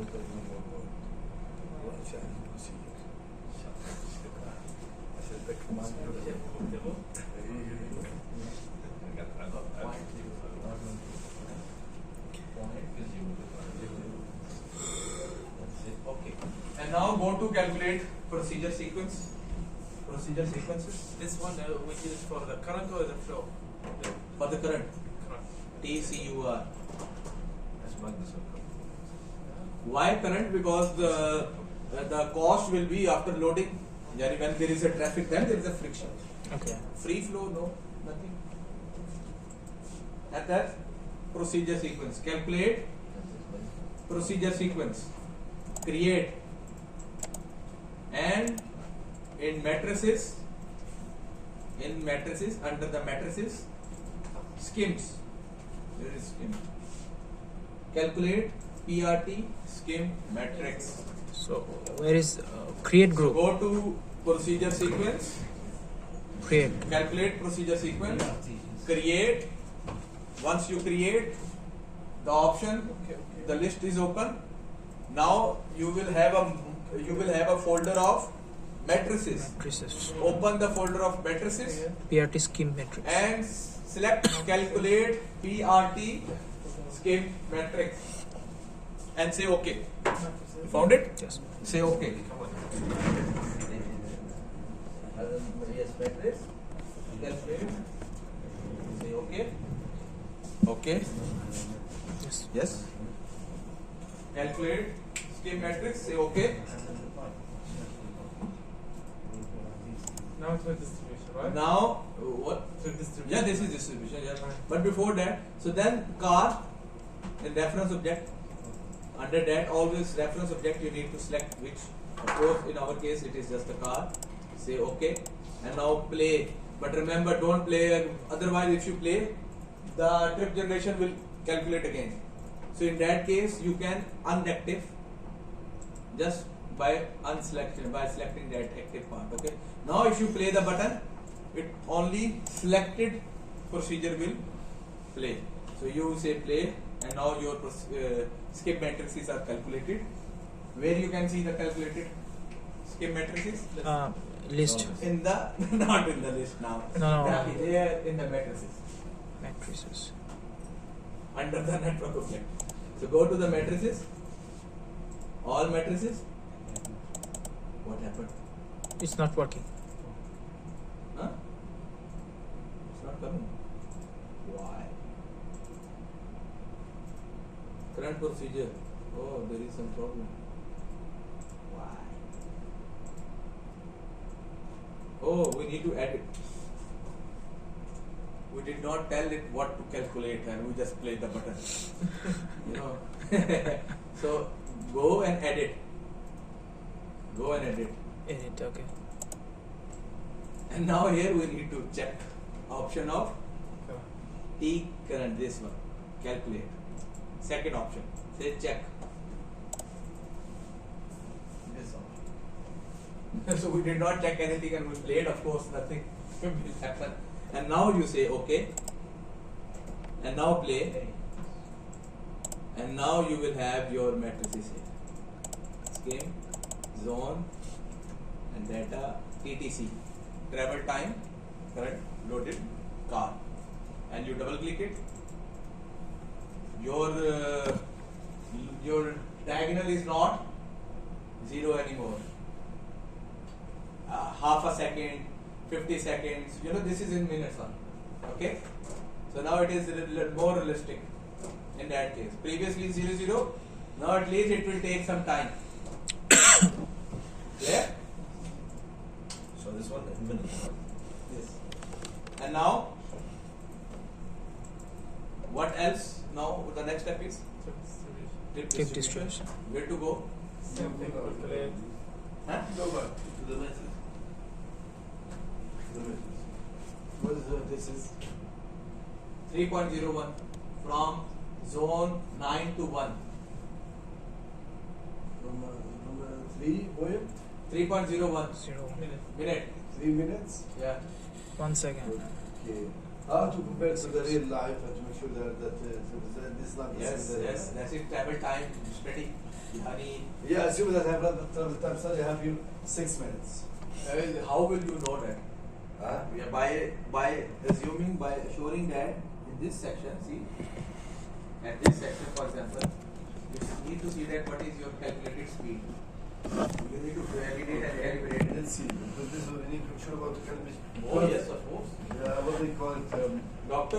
Okay. And now go to calculate procedure sequence. Procedure sequences. This one which is for the current or the flow? For the current. Current. TCUR. Why current? Because the cost will be after loading. When there is a traffic, then there is a friction. Okay. Free flow, no, nothing. At that procedure sequence, calculate procedure sequence, create, and in matrices under the matrices schemes, there is scheme. Calculate PRT scheme matrix. So where is create group? Go to procedure sequence, Create. calculate procedure sequence, create. Once you create the option, the list is open. Now you will have a folder of matrices. Matrices. Open the folder of matrices PRT scheme matrix. and select calculate PRT scheme matrix and say OK. You found it? Yes. Say OK. Yes, matrix. Calculate. Say OK. OK. Yes. Yes. Calculate scheme matrix. Say OK. Now it's with distribution, right? Now what? So distribution. Yeah, this is distribution. Yeah. But before that, so then car in reference object. Under that, always reference object you need to select which. Of course, in our case, it is just a car. Say OK, and now play. But remember, don't play. Otherwise, if you play, the trip generation will calculate again. So in that case, you can unactive just by selecting that active part. Okay. Now, if you play the button, it only selected procedure will play. So you say play, and now your skip matrices are calculated. Where you can see the calculated skip matrices? List. In the not in the list now. No. They are in the matrices Matrices. under the network object. So go to the matrices. All matrices. What happened? It's not working. Huh? It's not coming. Why? Current procedure. Oh, there is some problem. Why? Oh, we need to add it. We did not tell it what to calculate, and we just played the button. You know. So go and edit. Go and edit. Edit. Okay. And now here we need to check option of T current, this one, calculate. Second option, say check. This option. So we did not check anything and we played, of course nothing will happen. And now you say OK. And now play. And now you will have your matrices here. Scheme, zone, and data, TTC. Travel time, current, loaded, car. And you double click it. Your diagonal is not 0 anymore. Half a second, 50 seconds, you know, this is in minutes on. Okay? So now it is a little more realistic in that case. Previously 0, now at least it will take some time. Clear? So this one in minutes. Yes. And now, what else? Now the next step is Tip distribution. Where to go? Same thing, calculate. Huh? Go back to the message. What is this is 3.01 from zone 9 to 1. From 3 poem? 3.01 0. minute. 3 minutes? Yeah. 1 second. Okay. How to compare to the real life and to make sure that this is not Yes, that's it. Travel time study. Yani, Yeah, assume that I have run the travel time study, I have you 6 minutes. how will you know that? Yeah, by assuming, by showing that in this section, see, at this section, for example, you need to see that what is your calculated speed. You need to validate and calibrate. Let's see, because this we need to make sure about the calibration. Oh yes, of course. What they call it, Doctor,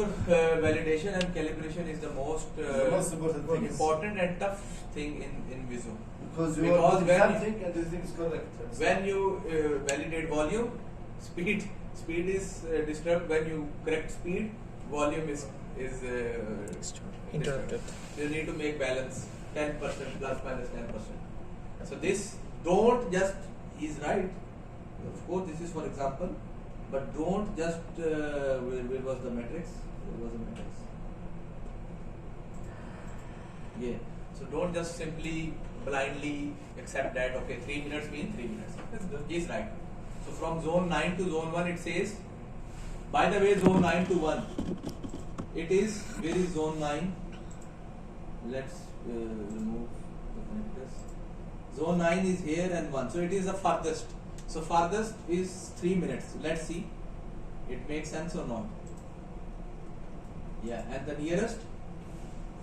validation and calibration is the most, the most important thing. important and tough thing in VISUM. Because you Because are when- something and this thing is correct. When you validate volume, speed is disturbed. When you correct speed, volume is Interrupted. You need to make balance 10% plus minus 10%. So this don't just, he's right. Of course, this is for example, but don't just where was the matrix? Where was the matrix? Yeah. So don't just simply blindly accept that okay 3 minutes mean 3 minutes. That's good. He's right. So from zone 9 to zone 1 it says, by the way, zone 9 to 1, it is, where is zone 9? Let's remove the connectors. Zone 9 is here and 1, so it is the farthest. So farthest is 3 minutes. Let's see, it makes sense or not? Yeah, and the nearest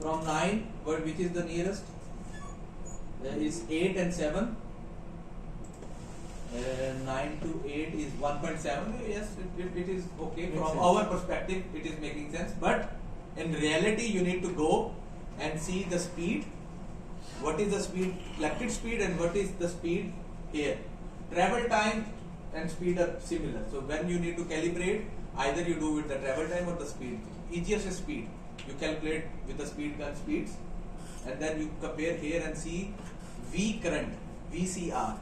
from 9, but which is the nearest? There is 8 and 7. 9 to 8 is 1.7. Yes, it is okay. Makes From sense. our perspective, it is making sense. But in reality, you need to go and see the speed. What is the speed, collected speed, and what is the speed here? Travel time and speed are similar. So when you need to calibrate, either you do with the travel time or the speed. Easiest is speed. You calculate with the speed gun speeds, and then you compare here and see V current, VCR.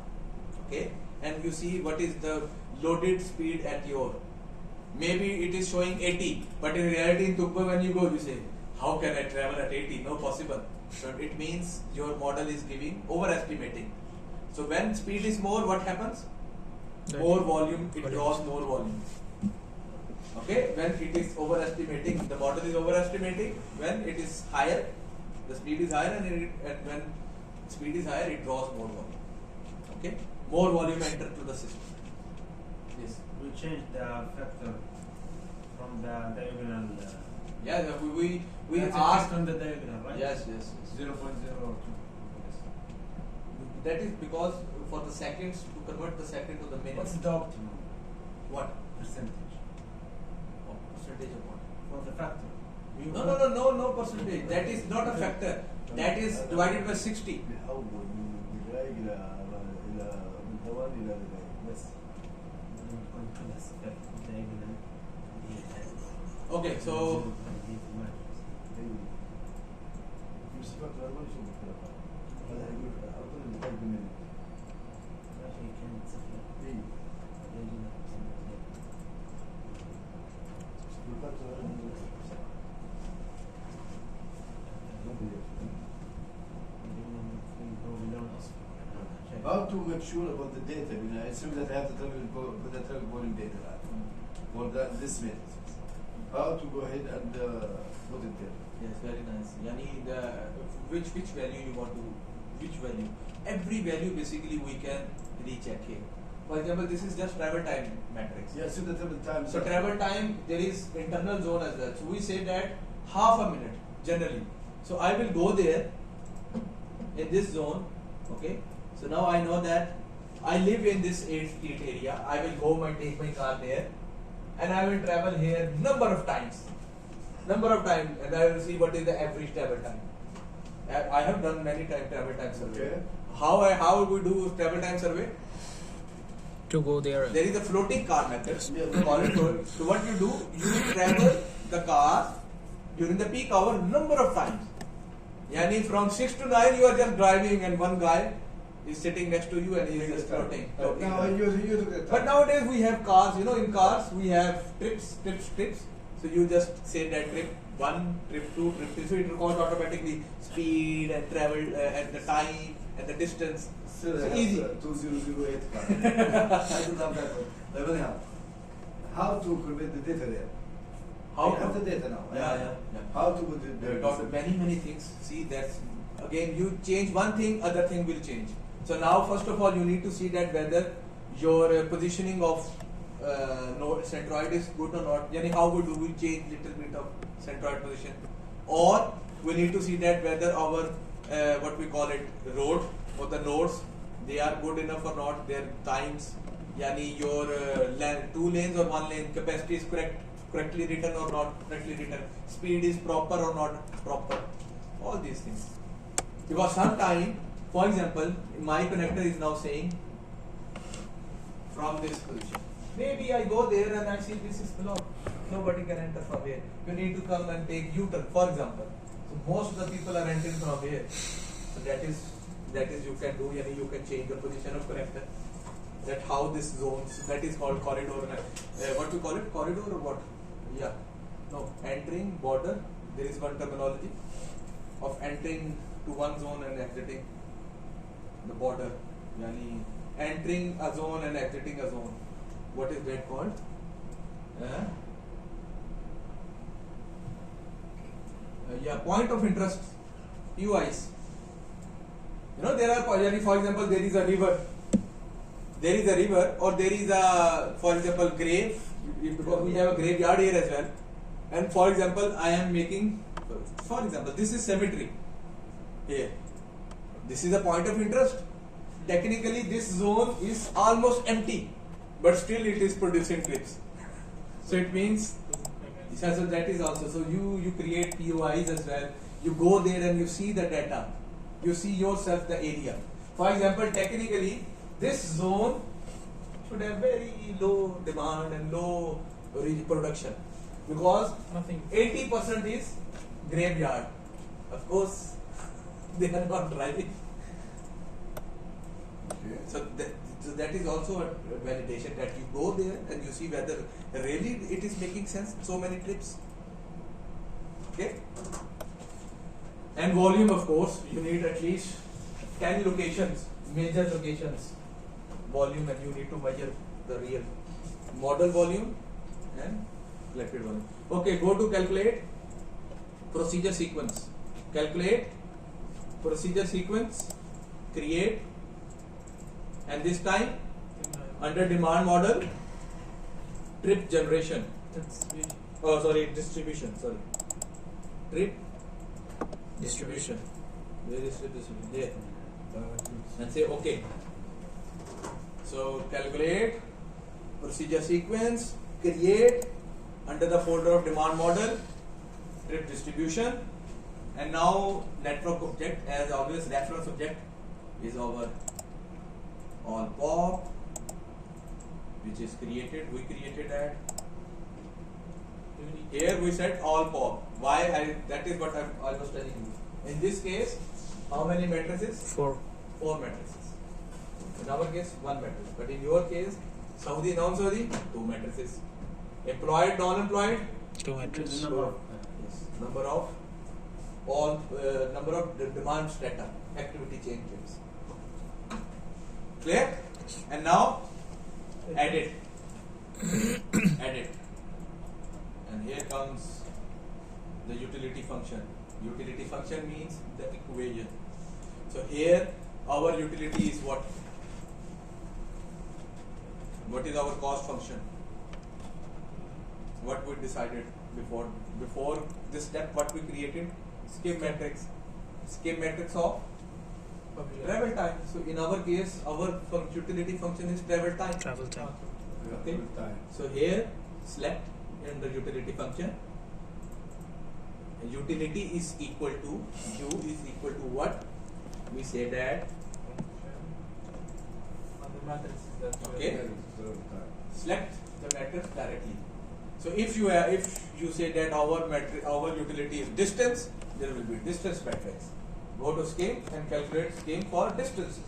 Okay, and you see what is the loaded speed at your. Maybe it is showing 80, but in reality in Tukpa when you go, you say, how can I travel at 80? No possible. So it means your model is giving overestimating. So when speed is more, what happens? More volume, it draws more volume. Okay, when it is overestimating, the model is overestimating. When it is higher, the speed is higher, and when speed is higher, it draws more volume. Okay, more volume enter to the system. Yes. We changed the factor from the diagonal. Yeah, we That's asked. from the diagonal, right? Yes. 0.02. That is because for the seconds, to convert the second to the minute. What's the optimum What? percentage Percentage of what? for the factor? No percentage. That is not a factor. That is divided by 60. بيحول من البداية إلى من ثواني إلى بداية بس. Diagonal. Okay, so مش فاكر أنا ما شو بكرة. هذا يقول أعطوني البداية بالمنت. إيه. بالفاكر أنا ما How to make sure about the data? I mean, I assume that I have to put the travel volume data for this method. How to go ahead and put it there? yes, very nice. Yani the which value you want to, which value? Every value basically we can recheck here. For example, this is just travel time matrix. Yeah, assume the travel time. So travel time, there is internal zone as well. So we say that half a minute generally. So I will go there in this zone. Okay. So now I know that I live in this 8 feet area. I will go and take my car there, and I will travel here number of times, and I will see what is the average travel time. I have done many times travel time survey. Okay. How we do travel time survey? To go there. There is a floating car method. Yeah. We call it float. So what you do, you will travel the car during the peak hour number of times. Yani from 6 to 9 you are just driving and one guy is sitting next to you and he is just floating. Now you took it. But nowadays we have cars, in cars we have trips. So you just say that trip 1, trip 2, trip 3. So it records automatically speed and travel and the time and the distance. Still, So I have easy. 2008 car. I don't have that one. But anyhow, how to convert the data there? How I have to- the data now. Yeah. How to put it There there? are many things. See, that's again, you change one thing, other thing will change. So now, first of all, you need to see that whether your positioning of node centroid is good or not. Yani how good we will change little bit of centroid position, or we need to see that whether our what we call it road or the nodes, they are good enough or not. Their times, yani your two lanes or one lane capacity is correctly written or not correctly written, speed is proper or not proper, all these things. Because sometime, for example, my connector is now saying from this position. Maybe I go there and I see this is blocked. Nobody can enter from here. You need to come and take U-turn, for example. So most of the people are entering from here. So that is you can do. Yani you can change the position of connector. That how this zones. That is called corridor. What we call it? Corridor or what? Yeah. No. Entering border. There is one terminology of entering to one zone and exiting the border. Yani entering a zone and exiting a zone. What is that called? Yeah, point of interest, POIs. You know, there are, for example, there is a river, or there is a, for example, grave, because we have a graveyard here as well. And for example, I am making, for example, this is cemetery here. This is a point of interest. Technically, this zone is almost empty, but still it is producing trips. So it means, so that is also, so you create POIs as well. You go there and you see the data. You see yourself the area. For example, technically, this zone should have very low demand and low production, because Nothing. 80% is graveyard. Of course, they are not driving. Okay. So that is also a validation, that you go there and you see whether really it is making sense, so many trips. Okay? And volume, of course, you need at least 10 locations, major locations, volume, and you need to measure the real model volume and collected volume. Okay, go to calculate procedure sequence. Calculate procedure sequence, create, and this time under demand model, trip generation. Distribution. Trip distribution. Where is trip distribution? There. And say okay. So calculate procedure sequence, create under the folder of demand model, trip distribution, and now network object, as always reference object is our all pop, which is created. We created that. Here we said all pop. Why? That is what I was telling you. In this case, how many matrices? 4. 4 matrices. In our case, 1 matrix. But in your case, Saudi, non-Saudi, 2 matrices. Employed, non-employed, 2 matrices. yes. Number of the demand data, activity chain trips. Clear? And now edit. Edit. And here comes the utility function. Utility function means the equation. So here our utility is what? What is our cost function? What we decided before this step, what we created? Scheme matrix. Scheme matrix of travel time. So in our case, our utility function is travel time. Travel time. Okay. Time. So here select in the utility function. Utility is equal to U is equal to what? We say that. On the matrix that Okay. Time. Select the matrix directly. So if you say that our utility is distance, there will be distance matrix. Go to scheme and calculate scheme for distances.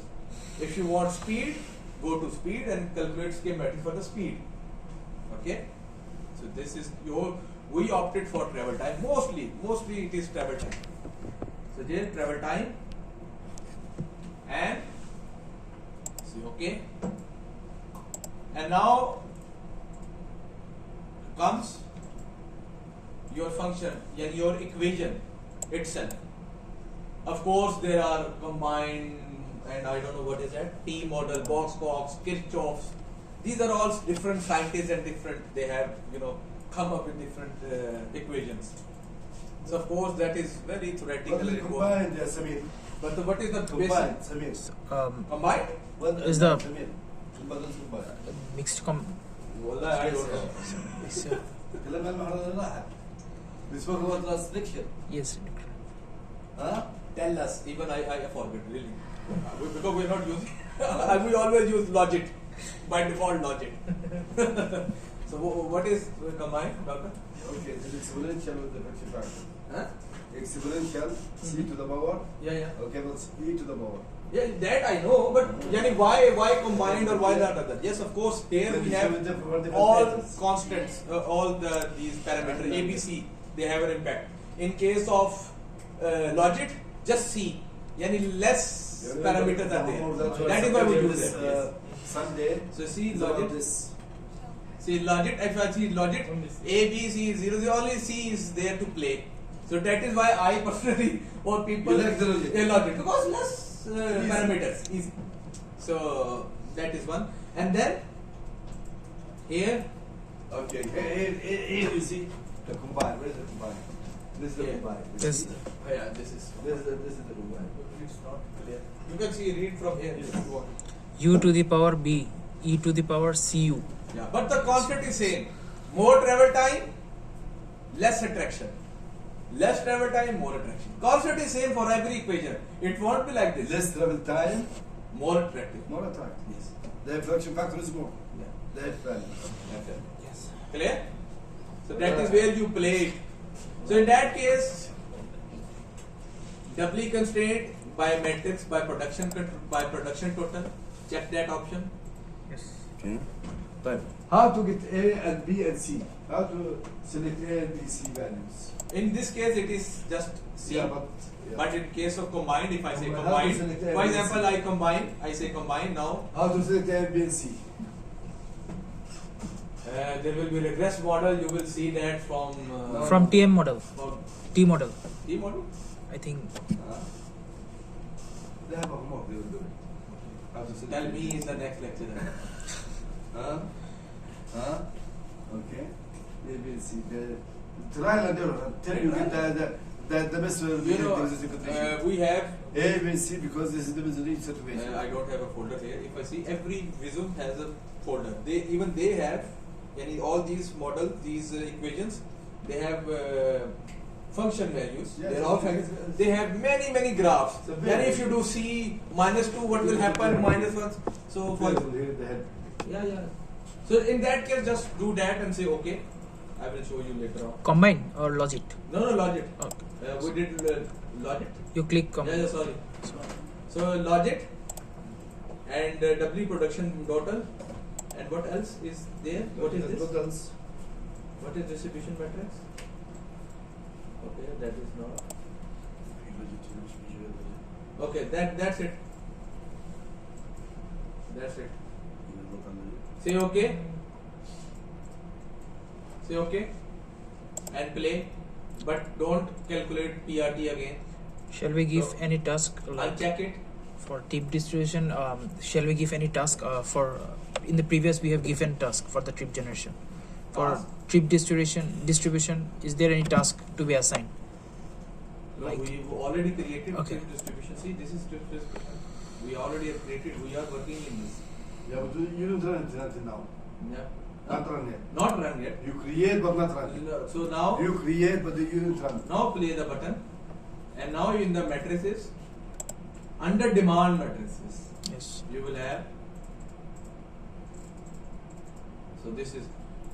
If you want speed, go to speed and calculate scheme matrix for the speed. Okay. So this is we opted for travel time. Mostly it is travel time. So there travel time and see okay. And now comes your function, your equation itself. Of course, there are combined and I don't know what is that, T model, Box, Kirchhoff's. These are all different scientists and different, they have, come up with different equations. So of course that is very theoretical. What is and combined, ya Samir? But what is the Combined, basic? Samir. Combined? What Is the- Samir? Combined. mixed Wallah, I don't know. it's, كلام المحرر راحت. بالنسبة هو translation. yes. ها؟ Tell us, even I forget really. Because we are not using, we always use logic, by default logic. So what is combined, doctor? Okay, it's exponential with the fraction factor. Huh? Exponential, c to the power. Yeah. Okay, that's e to the power. Yeah, that I know, but yani why combined or why not other? Yes, of course, here we have all constants, all these parameters, A, B, C, they have an impact. In case of logic, just C, yani less parameters are there. That is why we use that. Yes. Sunday. So see is about logic. this. See logic, if I see logic, Only C. A, B, C, 0, only C is there to play. So that is why I personally, or people, You like the logic? logic because less parameters, easy. So that is one. And then here, Okay, here you see the combine. Where is the combine? This is the Yeah. combine. This- oh yeah, this is This is the combine. it's not clear. You can see read from here if you want. u to the power b, e to the power cu. Yeah, but the concept is same. More travel time, less attraction. Less travel time, more attraction. Concept is same for every equation. It won't be like this. Less travel time, More attractive. more attractive. Yes. The inflection factor is more. Yeah. The F value. Okay. Yes. Clear? So that is where you play it. So in that case, doubly constrained by matrix by production total. Check that option. Yes. Okay. Type. How to get A and B and C? How to select A and B, C values? In this case, it is just C. Yeah, But in case of combined, if I say How to combined, select A for and example, C? I say combine now. How to select A and B and C? There will be regress model. You will see that from From TM model, from T model, T model. I think. They have a homework they will do it. How to select Tell A, me B, in C. the next lecture. Then. Huh? Okay. A, B, and C. Try and tell you the best You know, we have. A, B, and C because this is the each situation. I don't have a folder here. If I see every VISUM has a folder. They have, yani all these models, these equations, they have function values. Yes, They're all yes, functions. yes. They have many graphs. So Then if you do C -2, what will happen? -1. So for Here the head. yeah. So in that case, just do that and say okay. I will show you later on. Combine or logic. No, logic. Okay. We did logic. You click combine. Yeah, sorry. So logic and doubly production total, and what else is there? What is this? What else? What is distribution matrix? Okay, that is not. Okay, that's it. That's it. Say okay. Say okay. And play, but don't calculate PRT again. Shall we give So, any task I'll like check it. for trip distribution? Shall we give any task for in the previous we have given task for the trip generation. For Task? trip distribution, is there any task to be assigned? No, Like- we've already created Okay. trip distribution. See, this is trip distribution. We already have created. We are working in this. Yeah, but you don't run it until now. Yeah. Not run yet. Not run yet. You create but not run. So now, You create but you don't run. now play the button, and now in the matrices, under demand matrices, Yes. you will have. So this is,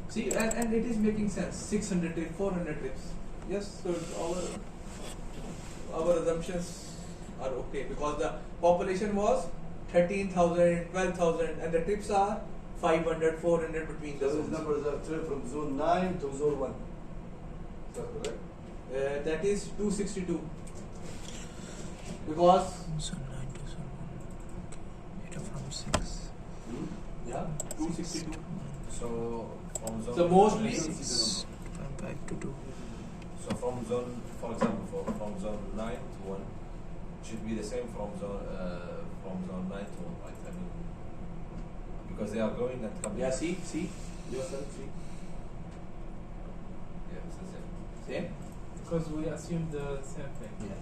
see, and it is making sense. 600 trips, 400 trips. Yes. So our assumptions are okay because the population was 13,000, 12,000, and the trips are 500, 400 between So the these zones. numbers are trip from zone 9 to zone 1. Is that correct? That is 262 because So 9 to 1. Data from 6. yeah 262. So from zone So mostly 6 from 5 to 2. So from zone, for example, from zone 9 to 1 should be the same from zone 9 to 1, right? I mean, because they are going and coming. Yeah, see yourself, see. Yeah, it's the same. Same? Because we assume the same thing. Yes.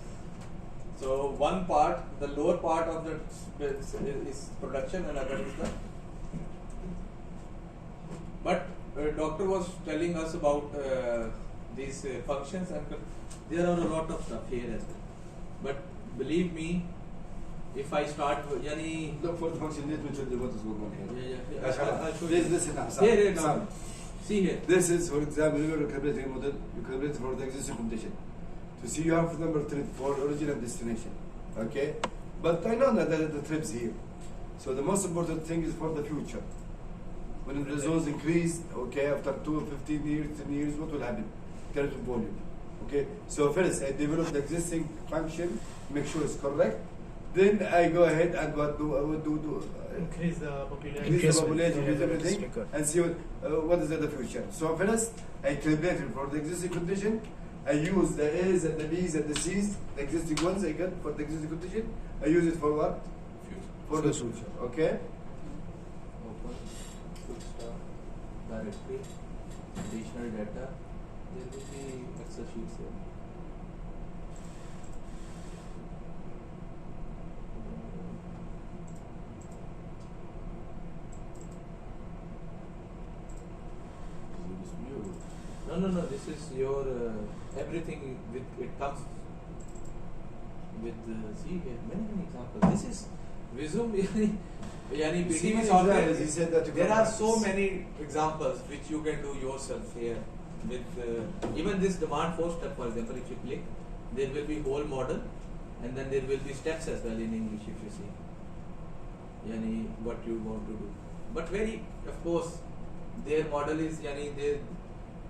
So one part, the lower part of the is production and other is the. But doctor was telling us about these functions, and there are a lot of stuff here as well. But believe me, if I start, yani, Look for the function, let me tell you what is going on here. I'll show This, you. listen, Hassan. Here, now. Hassan. See here. This is, for example, your calibrating model, you calibrate for the existing condition. To see you have number 3 for origin and destination. Okay? But I know that there are the trips here. So the most important thing is for the future. When the results increase, okay, after 15 years, 10 years, what will happen? Current volume. Okay? So first, I develop the existing function, make sure it's correct. Then I go ahead and what do I would do Increase the population. increase the population, Yeah, increase that's everything, record. and see what is in the future. So first, I calibrate it for the existing condition. I use the A's and the B's and the C's, the existing ones I got for the existing condition. I use it for what? For the future. Okay? Open, quick start, directory, additional data. There will be Excel sheets here. No. This is your everything. With it comes with see here many examples. This is VISUM. Yani See PTV many software. examples, he said that you There can are practice. so many examples which you can do yourself here. With even this demand for step, for example, if you click, there will be whole model, and then there will be steps as well in English if you see. Yani what you want to do. But very, of course, their model is yani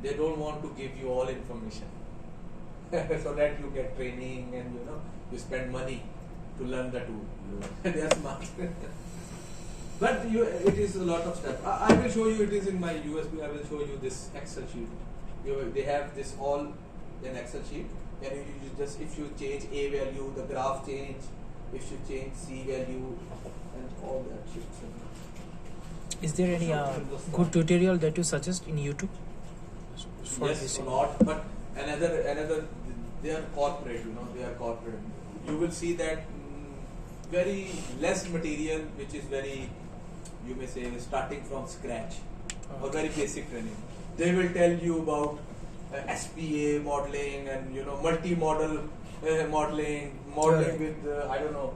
they don't want to give you all information so that you get training and you spend money to learn the tool. They are smart. But it is a lot of stuff. I will show you. It is in my USB. I will show you this Excel sheet. They have this all in Excel sheet, and you just if you change A value, the graph change. If you change C value, and all that shit. Is there any good tutorial that you suggest in YouTube? For Yes, this? a lot. But another, they are corporate. They are corporate. You will see that very less material, which is very, you may say, starting from scratch, or very basic training. They will tell you about SPA modeling and multi-model modeling Right. with I don't know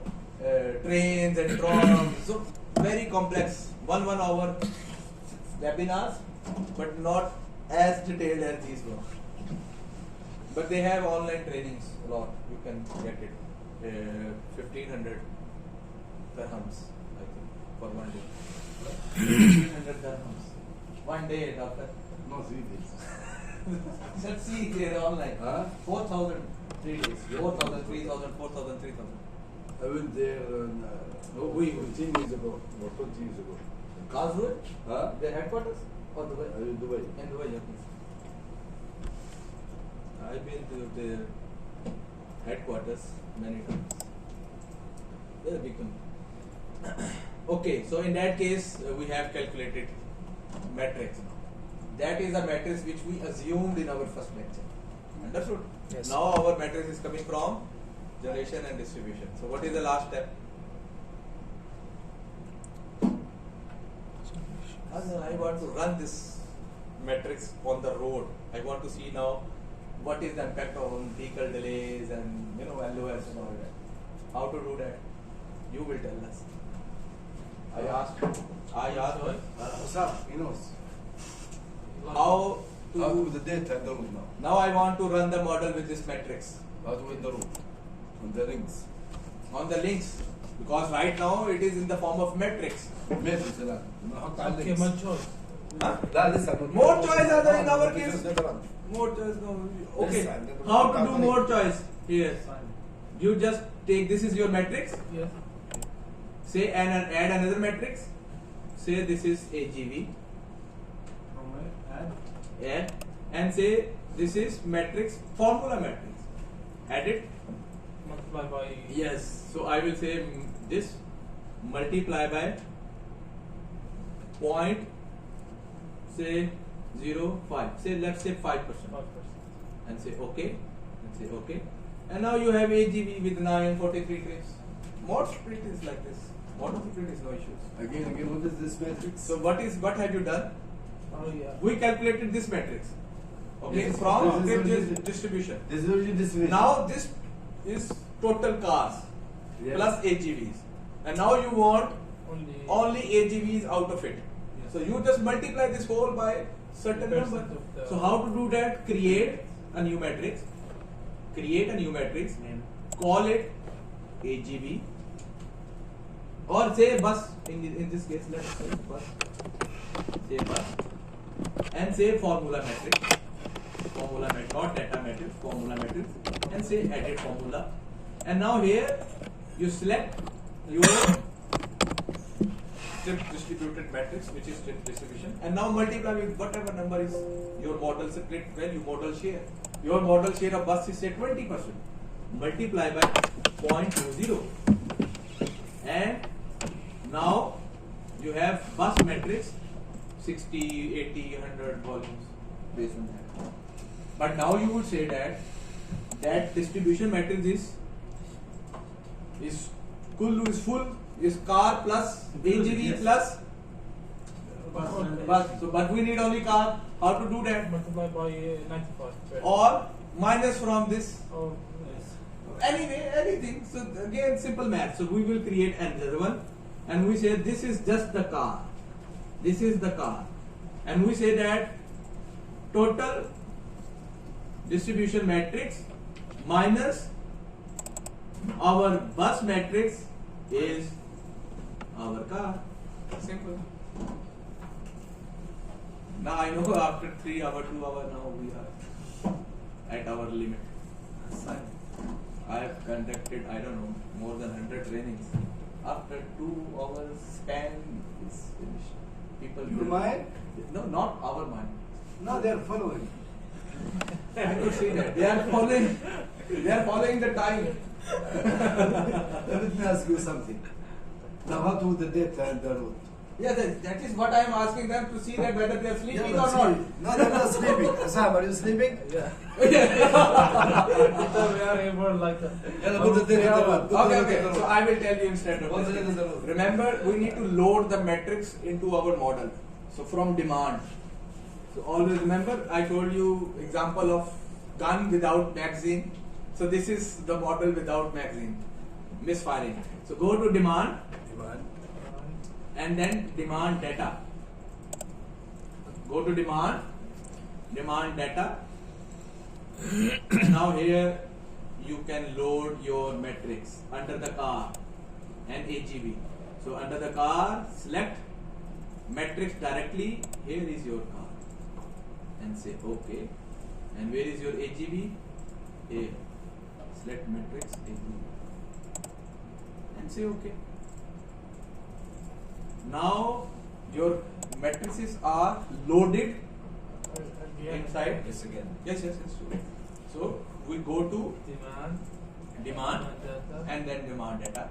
trains and drums. So very complex. One hour webinars, but not as detailed as these ones. But they have online trainings a lot. You can get it 1,500 dirhams, I think, for 1 day. 1,500 dirhams. 1 day, doctor. No, 3 days. Let's see here online. Huh? 4,000 3 days. 4,000, 3,000, 4,000, 3,000. I went there 15 years ago or 20 years ago. Karlsruhe? Huh? Their headquarters? Or Dubai? In Dubai. In Dubai, yeah, please. I've been to their headquarters many times. They're a big company. Okay, so in that case, we have calculated matrix now. That is a matrix which we assumed in our first lecture. Understood? Yes. Now our matrix is coming from generation and distribution. So what is the last step? I want to run this matrix on the road. I want to see now what is the impact on vehicle delays and LOS and all that. How to do that? You will tell us. I asked Osam, he knows. how How to to. with the data and the route now. Now I want to run the model with this matrix How to with the route. On the links. on the links, because right now it is in the form of matrix. Matrix الآن. نحط على Okay, links. my choice. Huh? لا لسه More choice are there in our Because case. later on. More choice. No. Okay. Yes, I'm How to do calculating. more choice? Here. Fine. You just take this is your matrix. Yes. Say and add another matrix. Say this is AGV. From where? Add. And say this is matrix, formula matrix. Add it. Multiply by. Yes. So I will say this multiply by point, say 0.5. Say let's say 5%. 5%. And say okay. And say okay. And now you have AGV with 943 trips. Mod split is like this. Mod split is no issues. Again, what is this matrix? So what have you done? Oh yeah. We calculated this matrix. Okay, This is- from this is trip original- distribution. This is original distribution. Now this is total cars Yes. plus AGVs, and now you want only AGVs out of it. Yes. So you just multiply this whole by certain Percent number. of the- So how to do that? Create a new matrix. Create a new matrix. Call it AGV, or say bus. In this case, let's say bus. Say bus, and say formula matrix. Formula matrix, not data matrix. Formula matrix, and say edit formula. And now here you select your strip distributed matrix, which is strip distribution, and now multiply with whatever number is your model split value, model share. Your model share of bus is say 20%. Multiply by 0.20, and now you have bus matrix 60, 80, 100 volumes based on that. But now you would say that distribution matrix is full, is car plus AGV Yes. plus Bus. bus. So, but we need only car. How to do that? Multiply by 95. Or minus from this. Oh, Anyway, anything. So again, simple math. So we will create another one, and we say this is just the car. This is the car, and we say that total distribution matrix minus our bus matrix is our car. Simple. Now I know after 3 hours, 2 hours, now we are at our limit. I have conducted, I don't know, more than 100 trainings. After 2 hours span is finished. People Your will- mind? No, not our mind. No, they are following. I could see that. They are following the time. Let me ask you something. Now, what would the data and the route? Yeah, that is what I am asking them to see that whether they are sleeping Yeah, or but not. sleep. No, they're not sleeping. Sam, are you sleeping? yeah. So we are able like. Yeah, put the data in the route. Put the Okay, data in the so route. I will tell you instead of What this. is the route? Remember, we need to load the matrix into our model. So from demand. So always remember, I told you example of gun without magazine. So this is the model without magazine. Misfiring. So go to demand and then demand data. Go to demand data. And now here you can load your matrix under the car and AGV. So under the car, select matrix directly. Here is your car, and say OK. And where is your AGV? Here. Select matrix AGV and say OK. Now your matrices are loaded inside. Yes, again. Yes. So we go to demand data. and then demand data.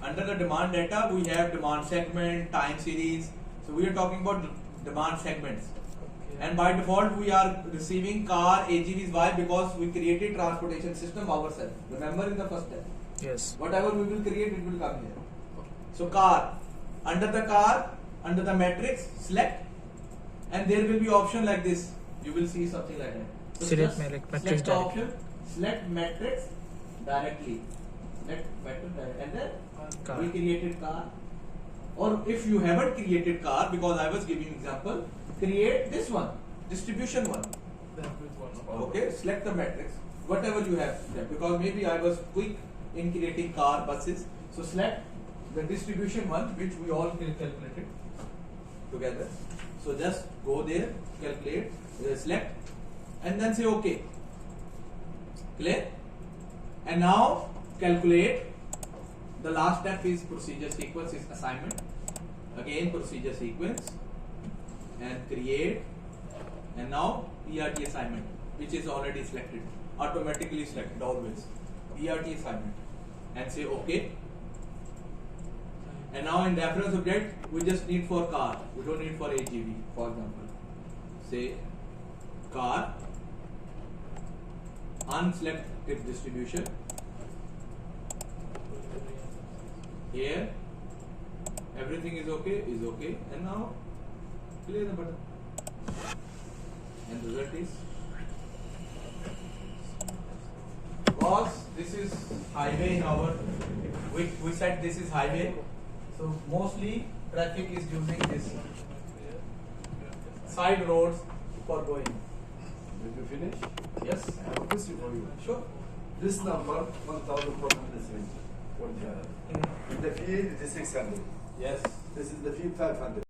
Under the demand data, we have demand segment, time series. So we are talking about demand segments. Okay. And by default, we are receiving car AGVs. Why? Because we created transportation system ourselves. Remember in the first step. Yes. Whatever we will create, it will come here. So car, under the matrix, select, and there will be option like this. You will see something like that. So Select just matrix select the directly. option, select matrix directly. Select matrix directly, and then Car. we created car. Or if you haven't created car, because I was giving example, create this one, distribution one. Then which one? Okay, select the matrix, whatever you have, because maybe I was quick in creating car, buses. So select the distribution one, which we all calculated together. So just go there, calculate, select, and then say OK. Clear? And now calculate. The last step is procedure sequence, is assignment. Again procedure sequence and create, and now PRT assignment. which is already selected, automatically selected always. ERT assignment, and say OK. And now in reference object, we just need for car. We don't need for AGV, for example. Say car, unselect tip distribution. Here, everything is okay, and now play the button. And the result is, because this is highway in our, we said this is highway, so mostly traffic is using this side roads for going. Did you finish? Yes, I have a question for you. sure. This number 1,470. In the field it is 600. Yes. This is the field 500.